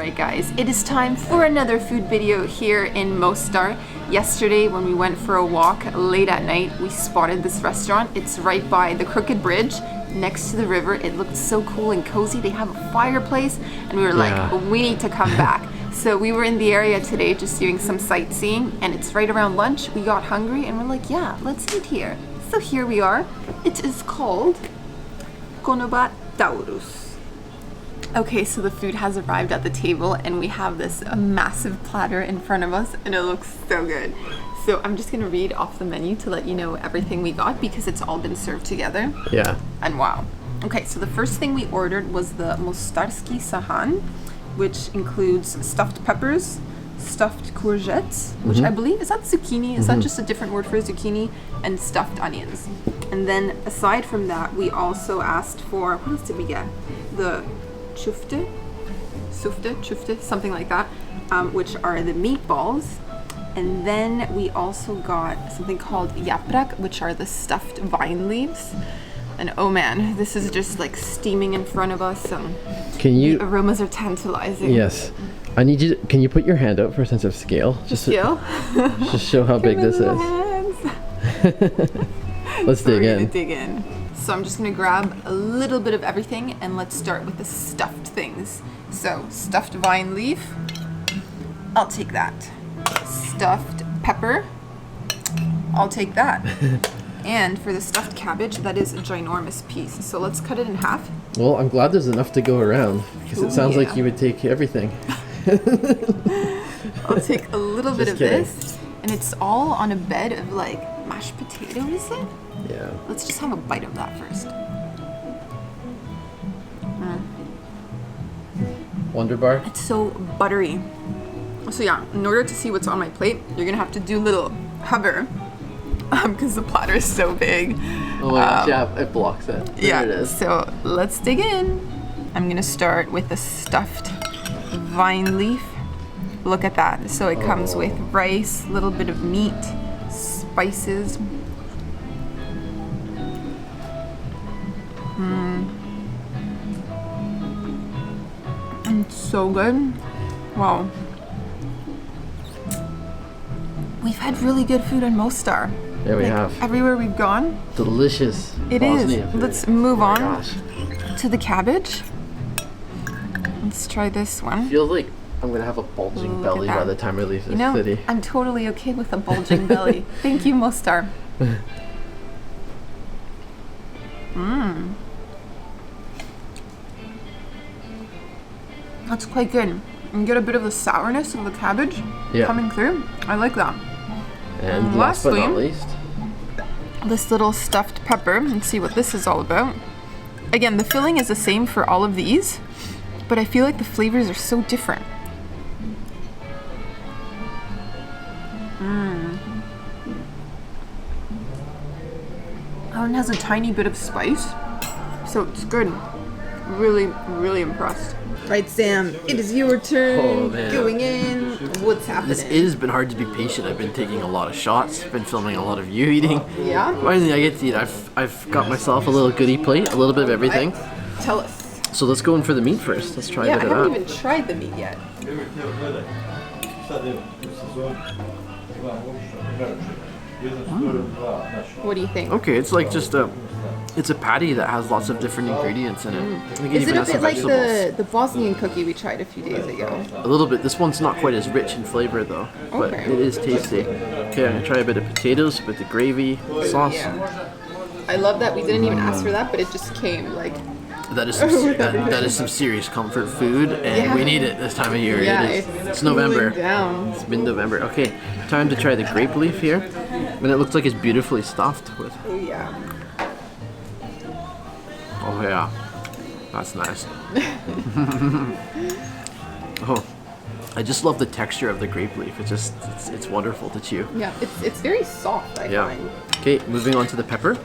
Alright guys, it is time for another food video here in Mostar. Yesterday when we went for a walk late at night, we spotted this restaurant. It's right by the Crooked Bridge next to the river. It looked so cool and cozy. They have a fireplace and we were like, we need to come back. So we were in the area today just doing some sightseeing and it's right around lunch. We got hungry and we're like, yeah, let's eat here. So here we are. It is called Konoba Taurus. Okay, so the food has arrived at the table and we have this massive platter in front of us and it looks so good. So I'm just gonna read off the menu to let you know everything we got because it's all been served together. Yeah. And wow. Okay, so the first thing we ordered was the Mostarski Sahan, which includes stuffed peppers, stuffed courgettes, which I believe, is that zucchini? Is that just a different word for zucchini? And stuffed onions. And then aside from that, we also asked for, what else did we get? The Cufte, something like that, which are the meatballs. And then we also got something called Japrak, which are the stuffed vine leaves. And oh man, this is just like steaming in front of us. The aromas are tantalizing. Yes. I need you to, can you put your hand out for a sense of scale? Just show how big this is. Let's dig in. So I'm just gonna grab a little bit of everything and let's start with the stuffed things. So stuffed vine leaf, I'll take that. Stuffed pepper, I'll take that. And for the stuffed cabbage, that is a ginormous piece. So let's cut it in half. Well, I'm glad there's enough to go around because it sounds like you would take everything. I'll take a little bit of this. And it's all on a bed of like mashed potato, is it? Yeah. Let's just have a bite of that first. Wonder bar? It's so buttery. So yeah, in order to see what's on my plate, you're gonna have to do little hover because the platter is so big. Oh my gosh, yeah, it blocks it. There it is. So let's dig in. I'm gonna start with the stuffed vine leaf. Look at that. So it comes with rice, a little bit of meat, spices. It's so good. Wow. We've had really good food in Mostar. Yeah, we have. Everywhere we've gone. Delicious. It Bosnian is. food. Let's move on to the cabbage. Let's try this one. I feel like I'm gonna have a bulging belly by the time we leave this city. I'm totally okay with a bulging belly. Thank you, Mostar. That's quite good. You get a bit of the sourness of the cabbage coming through. I like that. And last but not least, this little stuffed pepper. Let's see what this is all about. Again, the filling is the same for all of these, but I feel like the flavors are so different. That one has a tiny bit of spice, so it's good. Really, really impressed. Right, Sam, it is your turn. Going in. What's happening? It has been hard to be patient. I've been taking a lot of shots. Been filming a lot of you eating. Yeah? Finally, I get to eat. I've got myself a little goodie plate, a little bit of everything. Tell us. So let's go in for the meat first. Let's try a bit of that. I haven't even tried the meat yet. What do you think? Okay, it's like just it's a patty that has lots of different ingredients in it. I think Is it a bit like vegetables. the Bosnian cookie we tried a few days ago? A little bit. This one's not quite as rich in flavor though, but it is tasty. Okay, I'm gonna try a bit of potatoes with the gravy sauce. Yeah. I love that we didn't even ask for that, but it just came like. That is that is some serious comfort food, and we need it this time of year. Yeah, it's November. Down. It's mid-November. Okay, time to try the grape leaf here, and it looks like it's beautifully stuffed with. Oh yeah. Oh yeah, that's nice. Oh, I just love the texture of the grape leaf. It's wonderful to chew. Yeah, it's very soft. I find. Okay, moving on to the pepper.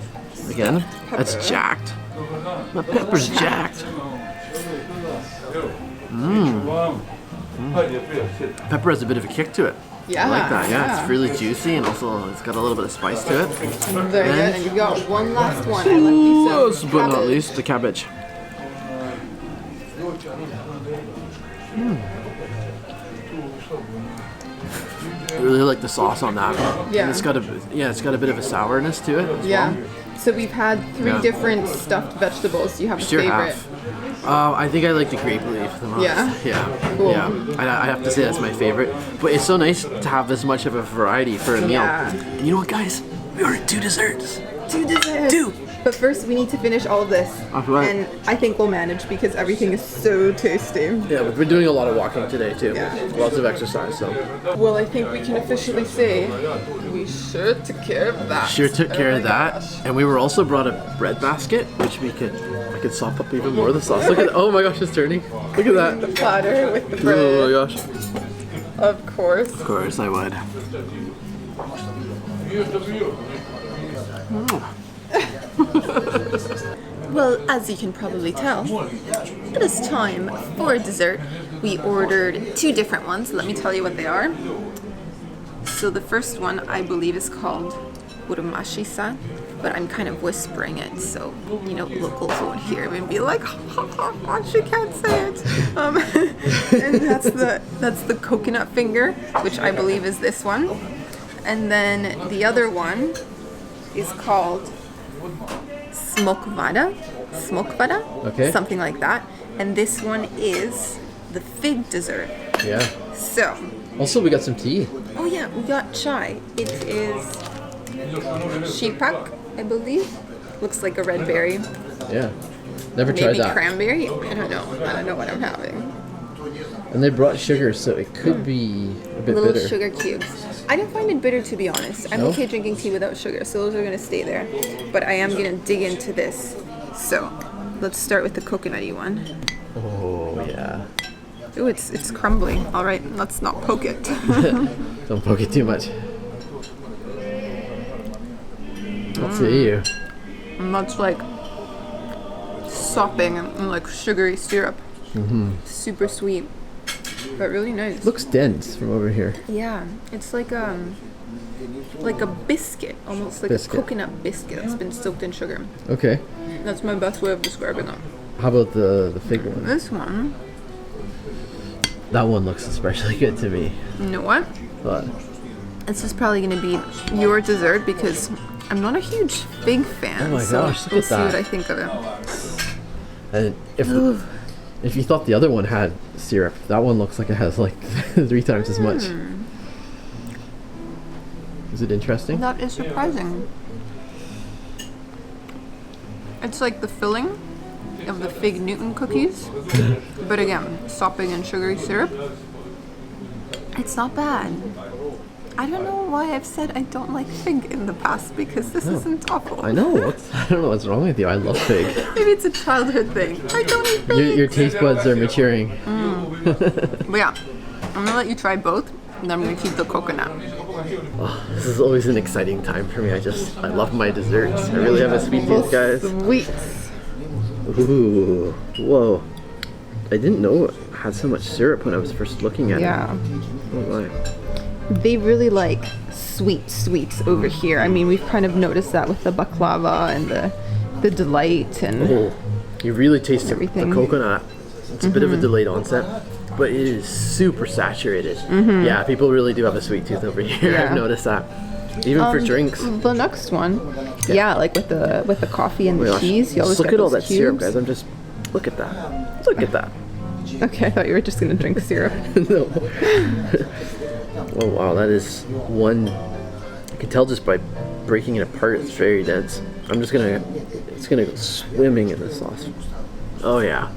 Again, that's jacked. The pepper's jacked. Pepper has a bit of a kick to it. Yeah. I like that. Yeah, it's really juicy and also it's got a little bit of spice to it. Very good. And you've got one last one. I love you Last but not least, the cabbage. I really like the sauce on that. Yeah. And it's got a bit of a sourness to it as Yeah. well. So we've had 3 different stuffed vegetables. Do you have a Sure favorite? have. I think I like the grape leaf the most. Yeah? Yeah. Cool. Yeah. I have to say that's my favorite. But it's so nice to have this much of a variety for a meal. Yeah. And you know what, guys? We ordered 2 desserts. 2 desserts. 2. But first, we need to finish all of this. Right. And I think we'll manage because everything is so tasty. Yeah, we've been doing a lot of walking today too. Yeah. Lots of exercise, so. Well, I think we can officially say we sure took care of that. Sure took care of that. Gosh. And we were also brought a bread basket, which I could sop up even more of the sauce. Look at oh my gosh, it's turning. Look at that. The platter with the bread. Oh my gosh. Of course. Of course I would. Well, as you can probably tell, it is time for dessert. We ordered 2 different ones. Let me tell you what they are. So the first one I believe is called Hurmasica, but I'm kind of whispering it so, you know, locals won't hear me and be like, ha ha ha, ha, she can't say it. And that's the coconut finger, which I believe is this one. And then the other one is called Smokvara, Okay. something like that. And this one is the fig dessert. Yeah. So, Also, we got some tea. oh yeah, we got chai. It is Japrak, I believe. Looks like a red berry. Yeah. Never tried Maybe that. cranberry. I don't know. I don't know what I'm having. And they brought sugar, so it could be a bit Little bitter. sugar cubes. I don't find it bitter, to be honest. I'm No? okay drinking tea without sugar, so those are gonna stay there. But I am gonna dig into this. So, let's start with the coconutty one. Oh yeah. Ooh, it's crumbling. All right, let's not poke it. Don't poke it too much. Let's see you. And that's like sopping and like sugary syrup. Super sweet, but really nice. Looks dense from over here. Yeah, it's like a biscuit, almost like Biscuit. a coconut biscuit that's been soaked in sugar. Okay. That's my best way of describing it. How about the fig one? This one, That one looks especially good to me. you know what? But This is probably going to be your dessert because I'm not a huge fig fan. Oh my so gosh, look we'll at see that. what I think of it. and if you thought the other one had syrup, that one looks like it has like 3 times as much. Is it interesting? That is surprising. It's like the filling of the fig Newton cookies, but again, sopping in sugary syrup. It's not bad. I don't know why I've said I don't like fig in the past because this isn't awful. I know. I don't know what's wrong with you. I love fig. Maybe it's a childhood thing. I don't eat fig. Your taste buds are maturing. But yeah, I'm gonna let you try both, and then I'm gonna keep the coconut. Oh, this is always an exciting time for me. I love my desserts. I really have a sweet tooth, guys. Sweets. Ooh, whoa. I didn't know it had so much syrup when I was first looking at Yeah. it. Oh my. They really like sweets over here. I mean, we've kind of noticed that with the baklava and the delight and Oh, you really taste the Everything. coconut. It's a bit of a delayed onset, but it is super saturated. Yeah, people really do have a sweet tooth over here. Yeah. I've noticed that. Even for drinks. The next one, yeah, like with the coffee and Oh my the gosh. cheese, you always Just look get at all those that syrup, cubes. guys. Look at that. Look at that. Okay, I thought you were just gonna drink syrup. No. Oh wow, that is one. You can tell just by breaking it apart, it's very dense. It's gonna go swimming in the sauce. Oh yeah.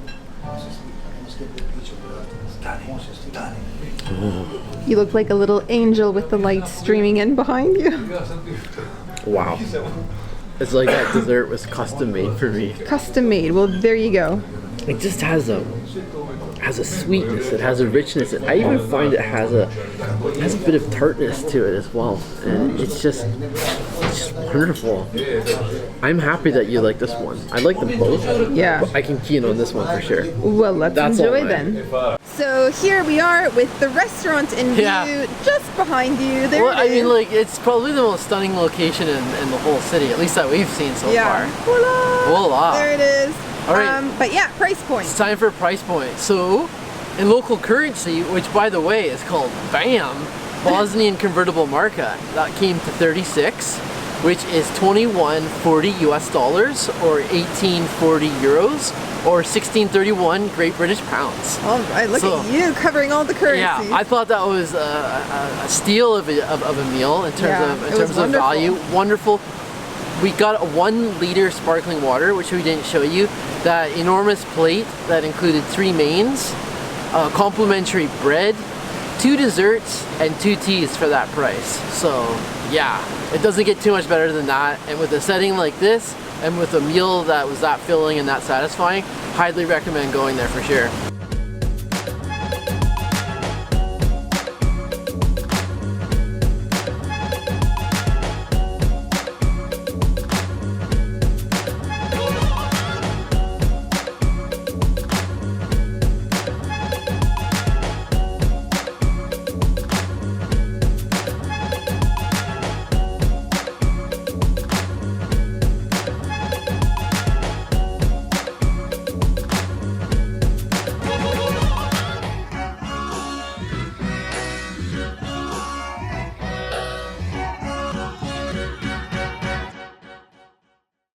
You look like a little angel with the light streaming in behind you. Wow. It's like that dessert was custom made for me. Custom made. Well, there you go. It just has a sweetness. It has a richness. I even find it has a bit of tartness to it as well, and it's just wonderful. I'm happy that you like this one. I like them both. Yeah. But I can key in on this one for sure. Well, let's That's all enjoy mine. then. So here we are with the restaurant in view, Yeah. just behind you. There Well, it I is. mean, like, it's probably the most stunning location in the whole city, at least that we've seen so yeah. far. Voila! Voila. There it is. All right. But yeah, price point. It's time for a price point. So, In local currency, which by the way is called BAM, Bosnian convertible marka, that came to 36, which is 2140 US dollars or 1840 euros or 1631 Great British pounds. All right, look at you covering all the currency. Yeah, I thought that was a steal of a meal in terms of value. Wonderful. We got a 1 liter sparkling water, which we didn't show you. That enormous plate that included 3 mains, complimentary bread, 2 desserts, and 2 teas for that price. So yeah, it doesn't get too much better than that. And with a setting like this, and with a meal that was that filling and that satisfying, highly recommend going there for sure.